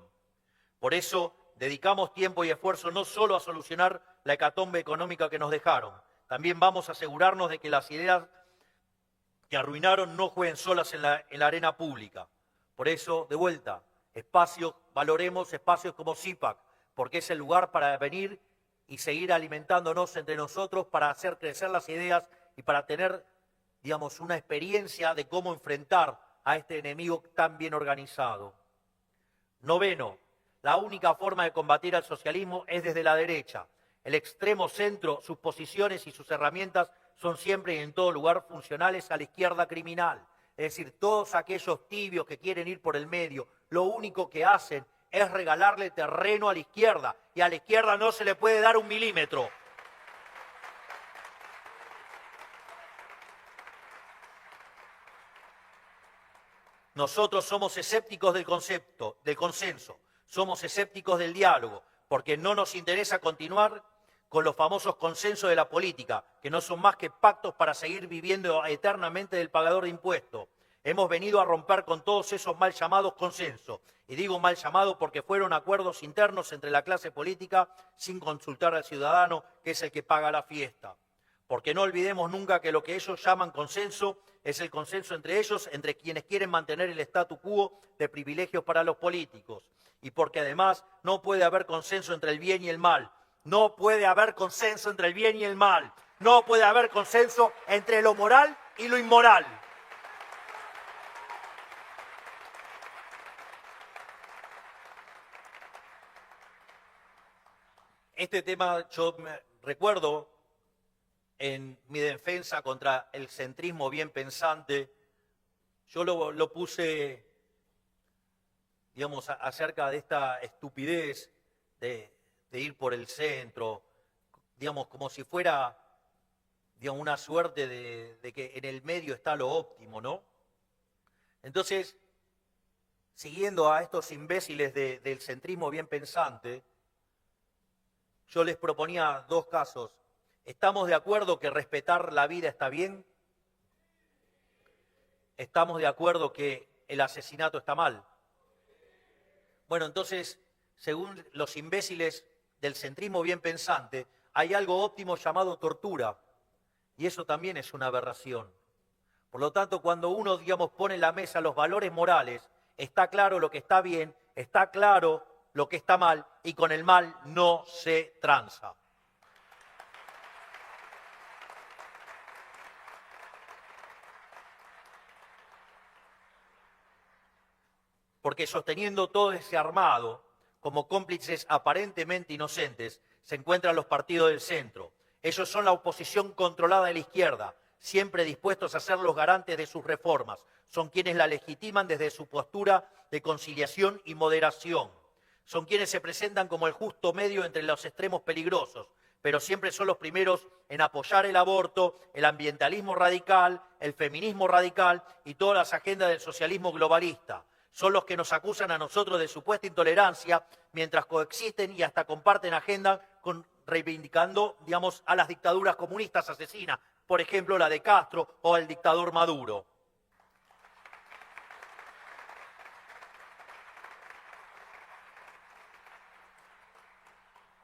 Por eso dedicamos tiempo y esfuerzo no solo a solucionar la hecatombe económica que nos dejaron, también vamos a asegurarnos de que las ideas que arruinaron no jueguen solas en la arena pública. Por eso, de vuelta, valoremos espacios como CIPAC, porque es el lugar para venir y seguir alimentándonos entre nosotros para hacer crecer las ideas y para tener, digamos, una experiencia de cómo enfrentar a este enemigo tan bien organizado. Noveno, la única forma de combatir al socialismo es desde la derecha. El extremo centro, sus posiciones y sus herramientas son siempre y en todo lugar funcionales a la izquierda criminal. Es decir, todos aquellos tibios que quieren ir por el medio, lo único que hacen es regalarle terreno a la izquierda, y a la izquierda no se le puede dar un milímetro. Nosotros somos escépticos del consenso, somos escépticos del diálogo, porque no nos interesa continuar con los famosos consensos de la política, que no son más que pactos para seguir viviendo eternamente del pagador de impuestos. Hemos venido a romper con todos esos mal llamados consensos. Y digo mal llamados porque fueron acuerdos internos entre la clase política sin consultar al ciudadano, que es el que paga la fiesta. Porque no olvidemos nunca que lo que ellos llaman consenso es el consenso entre ellos, entre quienes quieren mantener el statu quo de privilegios para los políticos. Y porque además no puede haber consenso entre el bien y el mal. No puede haber consenso entre el bien y el mal. No puede haber consenso entre lo moral y lo inmoral. Este tema yo me recuerdo en mi defensa contra el centrismo bien pensante, yo lo puse, digamos, acerca de esta estupidez de ir por el centro, digamos, como si fuera, digamos, una suerte de que en el medio está lo óptimo, ¿no? Entonces, siguiendo a estos imbéciles del centrismo bien pensante, yo les proponía dos casos. ¿Estamos de acuerdo que respetar la vida está bien? ¿Estamos de acuerdo que el asesinato está mal? Bueno, entonces, según los imbéciles del centrismo bien pensante, hay algo óptimo llamado tortura, y eso también es una aberración. Por lo tanto, cuando uno, digamos, pone en la mesa los valores morales, está claro lo que está bien, está claro lo que está mal, y con el mal no se tranza. Porque sosteniendo todo ese armado, como cómplices aparentemente inocentes, se encuentran los partidos del centro. Ellos son la oposición controlada de la izquierda, siempre dispuestos a ser los garantes de sus reformas. Son quienes la legitiman desde su postura de conciliación y moderación. Son quienes se presentan como el justo medio entre los extremos peligrosos, pero siempre son los primeros en apoyar el aborto, el ambientalismo radical, el feminismo radical y todas las agendas del socialismo globalista. Son los que nos acusan a nosotros de supuesta intolerancia, mientras coexisten y hasta comparten agenda reivindicando, digamos, a las dictaduras comunistas asesinas, por ejemplo, la de Castro o el dictador Maduro.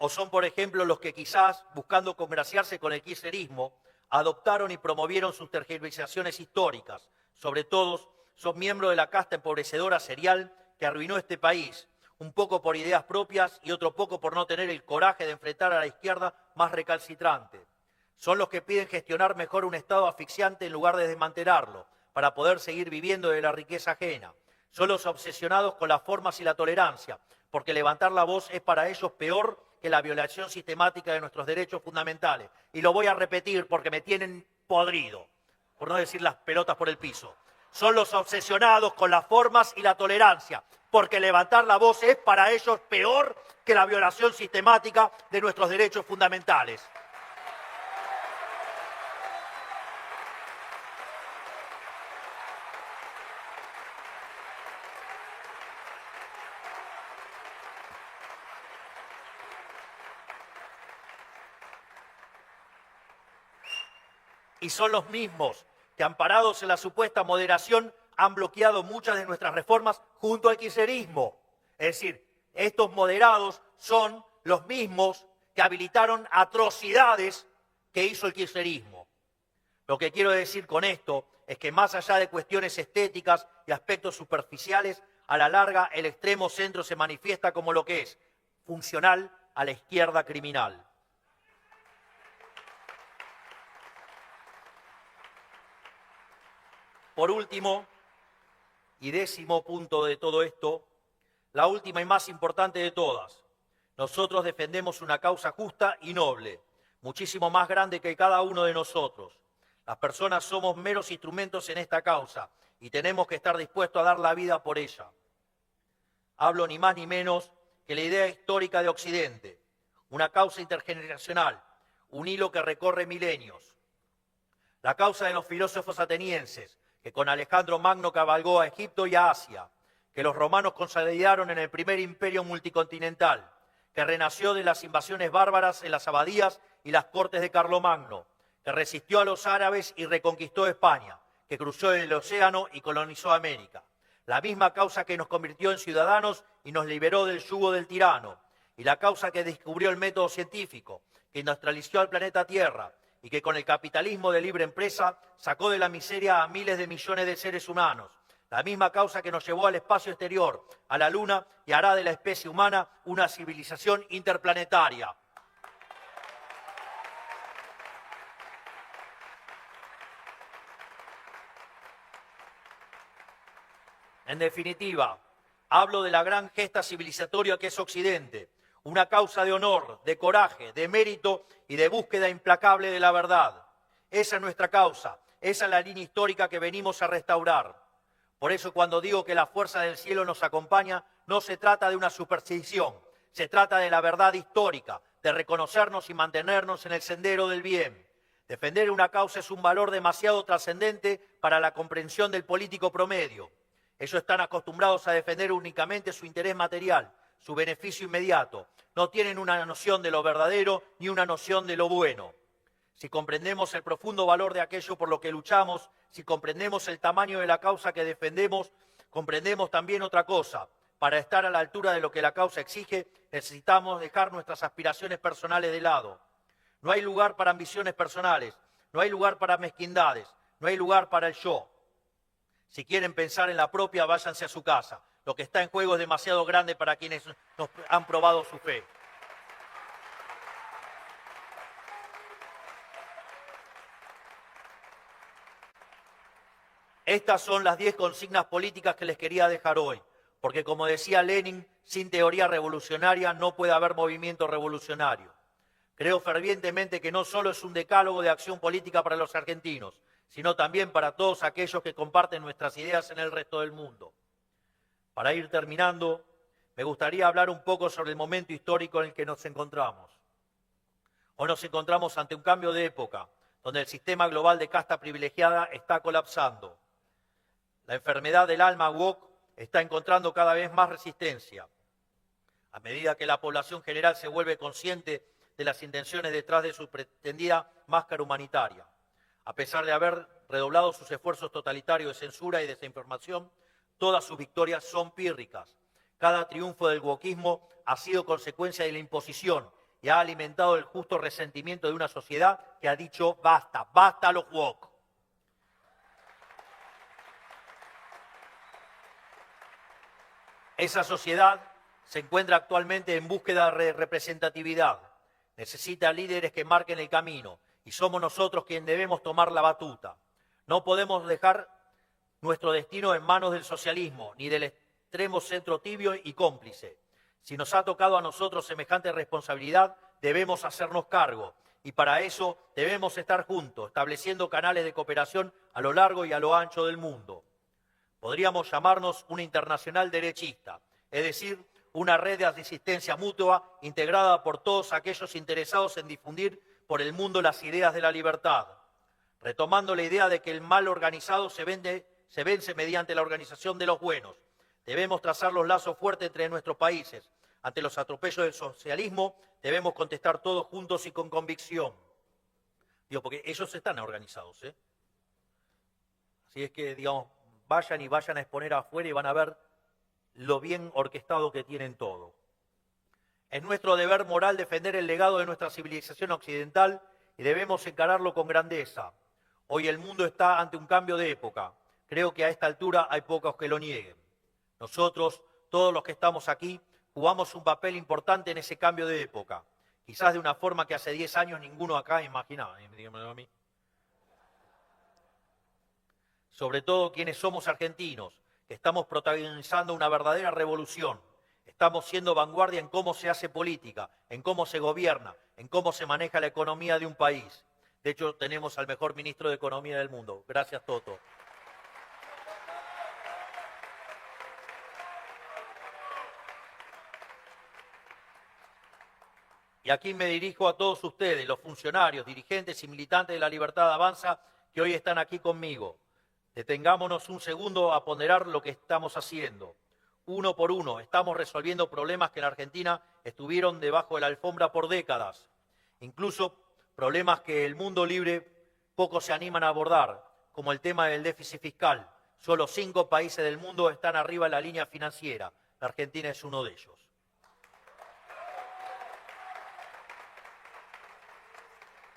O son, por ejemplo, los que quizás, buscando congraciarse con el kirchnerismo, adoptaron y promovieron sus tergiversaciones históricas. Sobre todo, son miembros de la casta empobrecedora serial que arruinó este país, un poco por ideas propias y otro poco por no tener el coraje de enfrentar a la izquierda más recalcitrante. Son los que piden gestionar mejor un Estado asfixiante en lugar de desmantelarlo, para poder seguir viviendo de la riqueza ajena. Son los obsesionados con las formas y la tolerancia, porque levantar la voz es para ellos peor que la violación sistemática de nuestros derechos fundamentales. Y lo voy a repetir porque me tienen podrido, por no decir las pelotas por el piso. Son los obsesionados con las formas y la tolerancia, porque levantar la voz es para ellos peor que la violación sistemática de nuestros derechos fundamentales. Y son los mismos que, amparados en la supuesta moderación, han bloqueado muchas de nuestras reformas junto al kirchnerismo. Es decir, estos moderados son los mismos que habilitaron atrocidades que hizo el kirchnerismo. Lo que quiero decir con esto es que más allá de cuestiones estéticas y aspectos superficiales, a la larga el extremo centro se manifiesta como lo que es, funcional a la izquierda criminal. Por último, y décimo punto de todo esto, la última y más importante de todas. Nosotros defendemos una causa justa y noble, muchísimo más grande que cada uno de nosotros. Las personas somos meros instrumentos en esta causa y tenemos que estar dispuestos a dar la vida por ella. Hablo ni más ni menos que la idea histórica de Occidente, una causa intergeneracional, un hilo que recorre milenios. La causa de los filósofos atenienses, que con Alejandro Magno cabalgó a Egipto y a Asia, que los romanos consolidaron en el primer imperio multicontinental, que renació de las invasiones bárbaras en las abadías y las cortes de Carlomagno, que resistió a los árabes y reconquistó España, que cruzó el océano y colonizó América. La misma causa que nos convirtió en ciudadanos y nos liberó del yugo del tirano, y la causa que descubrió el método científico, que industrializó al planeta Tierra, y que con el capitalismo de libre empresa sacó de la miseria a miles de millones de seres humanos. La misma causa que nos llevó al espacio exterior, a la Luna, y hará de la especie humana una civilización interplanetaria. En definitiva, hablo de la gran gesta civilizatoria que es Occidente, una causa de honor, de coraje, de mérito y de búsqueda implacable de la verdad. Esa es nuestra causa, esa es la línea histórica que venimos a restaurar. Por eso cuando digo que la fuerza del cielo nos acompaña, no se trata de una superstición, se trata de la verdad histórica, de reconocernos y mantenernos en el sendero del bien. Defender una causa es un valor demasiado trascendente para la comprensión del político promedio. Ellos están acostumbrados a defender únicamente su interés material, su beneficio inmediato. No tienen una noción de lo verdadero ni una noción de lo bueno. Si comprendemos el profundo valor de aquello por lo que luchamos, si comprendemos el tamaño de la causa que defendemos, comprendemos también otra cosa. Para estar a la altura de lo que la causa exige, necesitamos dejar nuestras aspiraciones personales de lado. No hay lugar para ambiciones personales, no hay lugar para mezquindades, no hay lugar para el yo. Si quieren pensar en la propia, váyanse a su casa. Lo que está en juego es demasiado grande para quienes nos han probado su fe. Estas son las 10 consignas políticas que les quería dejar hoy, porque como decía Lenin, sin teoría revolucionaria no puede haber movimiento revolucionario. Creo fervientemente que no solo es un decálogo de acción política para los argentinos, sino también para todos aquellos que comparten nuestras ideas en el resto del mundo. Para ir terminando, me gustaría hablar un poco sobre el momento histórico en el que nos encontramos. Hoy nos encontramos ante un cambio de época, donde el sistema global de casta privilegiada está colapsando. La enfermedad del alma woke está encontrando cada vez más resistencia. A medida que la población general se vuelve consciente de las intenciones detrás de su pretendida máscara humanitaria. A pesar de haber redoblado sus esfuerzos totalitarios de censura y desinformación, todas sus victorias son pírricas. Cada triunfo del wokismo ha sido consecuencia de la imposición y ha alimentado el justo resentimiento de una sociedad que ha dicho basta, basta a los woke. Esa sociedad se encuentra actualmente en búsqueda de representatividad. Necesita líderes que marquen el camino y somos nosotros quienes debemos tomar la batuta. No podemos dejar nuestro destino en manos del socialismo ni del extremo centro tibio y cómplice. Si nos ha tocado a nosotros semejante responsabilidad, debemos hacernos cargo y para eso debemos estar juntos, estableciendo canales de cooperación a lo largo y a lo ancho del mundo. Podríamos llamarnos una internacional derechista, es decir, una red de asistencia mutua integrada por todos aquellos interesados en difundir por el mundo las ideas de la libertad, retomando la idea de que el mal organizado se vence mediante la organización de los buenos. Debemos trazar los lazos fuertes entre nuestros países. Ante los atropellos del socialismo debemos contestar todos juntos y con convicción. Digo, porque ellos están organizados, ¿eh? Así es que, digamos, vayan a exponer afuera y van a ver lo bien orquestado que tienen todo. Es nuestro deber moral defender el legado de nuestra civilización occidental y debemos encararlo con grandeza. Hoy el mundo está ante un cambio de época. Creo que a esta altura hay pocos que lo nieguen. Nosotros, todos los que estamos aquí, jugamos un papel importante en ese cambio de época. Quizás de una forma que hace 10 años ninguno acá imaginaba. Dígamelo a mí. Sobre todo quienes somos argentinos, que estamos protagonizando una verdadera revolución. Estamos siendo vanguardia en cómo se hace política, en cómo se gobierna, en cómo se maneja la economía de un país. De hecho, tenemos al mejor ministro de Economía del mundo. Gracias, Toto. Y aquí me dirijo a todos ustedes, los funcionarios, dirigentes y militantes de la Libertad Avanza, que hoy están aquí conmigo. Detengámonos un segundo a ponderar lo que estamos haciendo. Uno por uno, estamos resolviendo problemas que en la Argentina estuvieron debajo de la alfombra por décadas. Incluso problemas que el mundo libre pocos se animan a abordar, como el tema del déficit fiscal. Solo 5 países del mundo están arriba de la línea financiera. La Argentina es uno de ellos.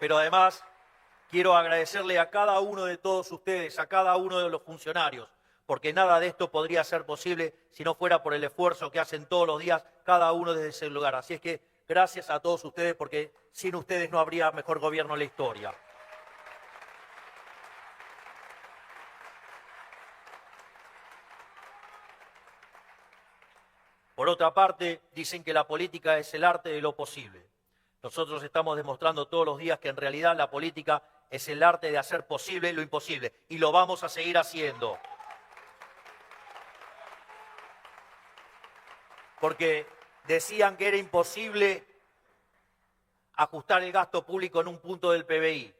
Pero además, quiero agradecerle a cada uno de todos ustedes, a cada uno de los funcionarios, porque nada de esto podría ser posible si no fuera por el esfuerzo que hacen todos los días cada uno desde ese lugar. Así es que gracias a todos ustedes, porque sin ustedes no habría mejor gobierno en la historia. Por otra parte, dicen que la política es el arte de lo posible. Nosotros estamos demostrando todos los días que en realidad la política es el arte de hacer posible lo imposible. Y lo vamos a seguir haciendo. Porque decían que era imposible ajustar el gasto público en un punto del PBI.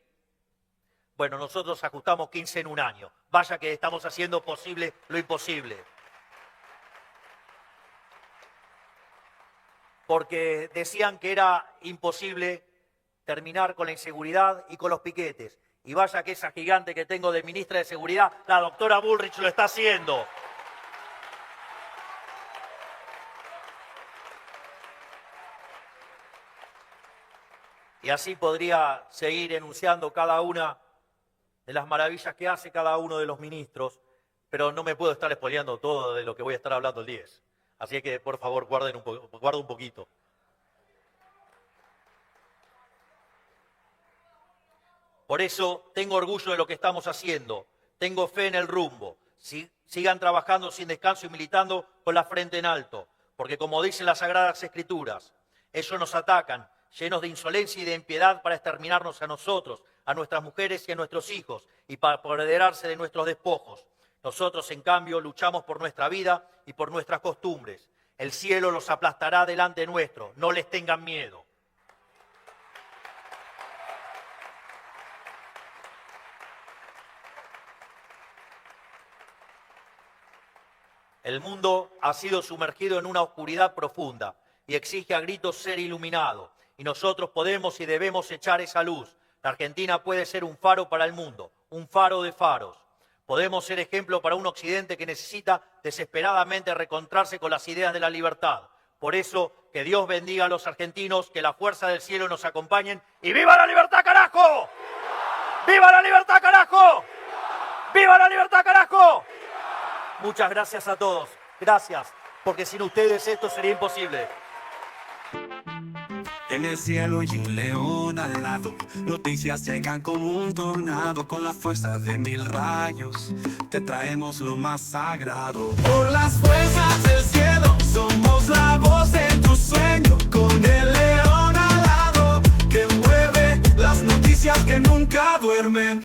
Bueno, nosotros ajustamos 15 en un año. Vaya que estamos haciendo posible lo imposible. Porque decían que era imposible terminar con la inseguridad y con los piquetes. Y vaya que esa gigante que tengo de ministra de Seguridad, la doctora Bullrich, lo está haciendo. Y así podría seguir enunciando cada una de las maravillas que hace cada uno de los ministros, pero no me puedo estar spoileando todo de lo que voy a estar hablando el 10. Así que, por favor, guarden un poquito. Por eso tengo orgullo de lo que estamos haciendo. Tengo fe en el rumbo. Sigan trabajando sin descanso y militando con la frente en alto. Porque como dicen las Sagradas Escrituras, ellos nos atacan, llenos de insolencia y de impiedad para exterminarnos a nosotros, a nuestras mujeres y a nuestros hijos, y para apoderarse de nuestros despojos. Nosotros, en cambio, luchamos por nuestra vida y por nuestras costumbres. El cielo los aplastará delante nuestro, no les tengan miedo. El mundo ha sido sumergido en una oscuridad profunda y exige a gritos ser iluminado. Y nosotros podemos y debemos echar esa luz. La Argentina puede ser un faro para el mundo, un faro de faros. Podemos ser ejemplo para un occidente que necesita desesperadamente reencontrarse con las ideas de la libertad. Por eso, que Dios bendiga a los argentinos, que la fuerza del cielo nos acompañen. ¡Y viva la libertad, carajo! ¡Viva la libertad, carajo! ¡Viva la libertad, carajo! Muchas gracias a todos. Gracias, porque sin ustedes esto sería imposible. En el cielo y un león al lado, noticias llegan como un tornado, con la fuerza de 1000 rayos, te traemos lo más sagrado. Por las fuerzas del cielo, somos la voz de tu sueño, con el león al lado, que mueve las noticias que nunca duermen.